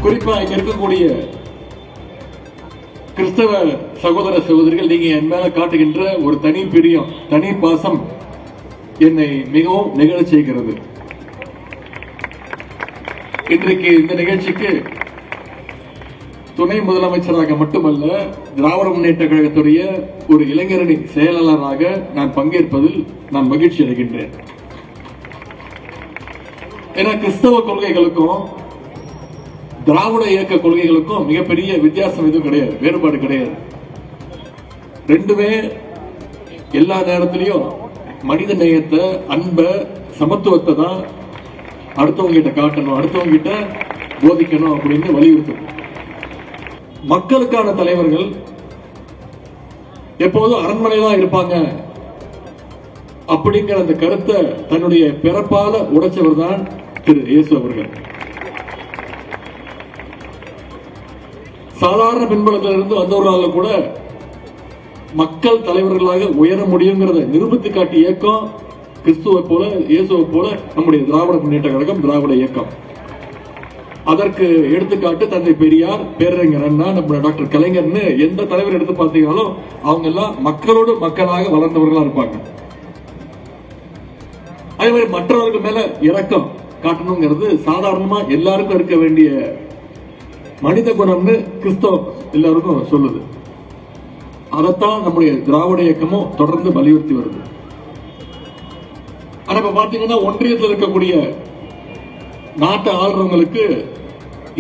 குறிப்பா இங்க இருக்கக்கூடிய கிறிஸ்தவ சகோதர சகோதரிகள், நீங்க என் மேல காட்டுகின்ற ஒரு தனி பிரியம், தனி பாசம் என்னை மிகவும் நிகழச் செய்கிறது. இன்றைக்கு இந்த நிகழ்ச்சிக்கு துணை முதலமைச்சராக மட்டுமல்ல, திராவிட முன்னேற்ற கழகத்துடைய ஒரு இளைஞரணி செயலாளராக நான் பங்கேற்பதில் நான் மகிழ்ச்சி அடைகின்றேன். ஏன்னா கிறிஸ்தவ கொள்கைகளுக்கும் திராவிட இயக்க கொள்கைகளுக்கும் மிகப்பெரிய வித்தியாசம் எதுவும் கிடையாது, வேறுபாடு கிடையாது. ரெண்டுமே எல்லா நேரத்திலையும் மனித நேயத்தை, அன்பை, சமத்துவத்தை தான் அடுத்தவங்க கிட்ட காட்டணும், அடுத்தவங்க கிட்ட போதிக்கணும் அப்படின்னு வலியுறுத்தும். மக்களுக்கான தலைவர்கள் எப்போதும் அரண்மனையில தான் இருப்பாங்க அப்படிங்கிற அந்த கருத்தை தன்னுடைய பிறப்பால உடைச்சவர் தான் திரு இயேசு அவர்கள். சாதாரண பின்புலத்திலிருந்து வந்தவர்களால் கூட மக்கள் தலைவர்களாக உயர முடியுங்கிறத நிரூபித்து காட்டிய இயக்கம் கிறிஸ்துவை போல, இயேசுவை போல நம்முடைய திராவிட முன்னேற்ற கழகம், திராவிட இயக்கம். அதற்கு எடுத்துக்காட்டு தந்தை பெரியார், பேரறிஞர் அண்ணா, நம்ம டாக்டர் கலைஞர்னு எந்த தலைவர் எடுத்து பார்த்தீங்கன்னாலும் அவங்க எல்லாம் மக்களோடு மக்களாக வளர்ந்தவர்களா இருப்பாங்க. அதே மாதிரி மற்றவர்கள் மேல இரக்கம் காட்டணுங்கிறது சாதாரணமா எல்லாருக்கும் இருக்க வேண்டிய மனித குணம்னு கிறிஸ்தவம் எல்லாருக்கும் சொல்லுது. அதைத்தான் நம்முடைய திராவிட இயக்கமும் தொடர்ந்து வலியுறுத்தி வருது. ஆனா இப்ப பாத்தீங்கன்னா ஒன்றியத்தில் இருக்கக்கூடிய நாட்டை ஆளுறவங்களுக்கு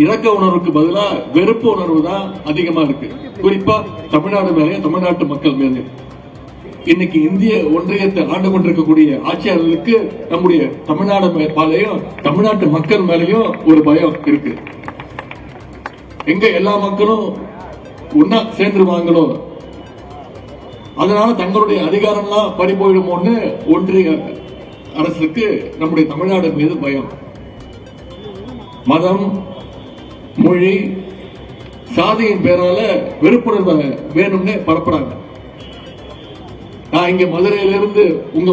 இரக்க உணர்வுக்கு பதிலா வெறுப்பு உணர்வு தான் அதிகமா இருக்கு. குறிப்பா தமிழ்நாடு மேலேயும் தமிழ்நாட்டு மக்கள் மேலேயும். இன்னைக்கு இந்திய ஒன்றியத்தை ஆண்டு கொண்டிருக்கக்கூடிய ஆட்சியாளர்களுக்கு நம்முடைய தமிழ்நாடு மேலேயும் தமிழ்நாட்டு மக்கள் மேலேயும் ஒரு பயம் இருக்கு. எங்க எல்லா மக்களும் ஒன்னா சேர்ந்துருவாங்களோ, அதனால தங்களுடைய அதிகாரம்லாம் பறி போயிடுமோன்னு ஒன்றிய அரசுக்கு நம்முடைய தமிழ்நாடு மீது பயம். மதம், மொழி, சாதியின் பேரால வெறுப்புணர்வை வேணும்னு பரப்புறாங்க. நான் இங்க மதுரையிலிருந்து உங்க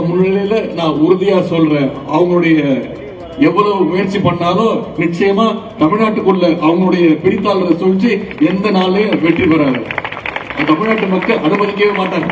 முன்னிலையில நான் உறுதியா சொல்றேன், அவங்களுடைய எவ்வளவு முயற்சி பண்ணாலும் நிச்சயமா தமிழ்நாட்டுக்குள்ள அவங்களுடைய பிரித்தாளரை சொல்லிச்சு எந்த நாளையும் வெற்றி பெறாது. தமிழ்நாட்டு மக்கள் அனுமதிக்கவே மாட்டாங்க.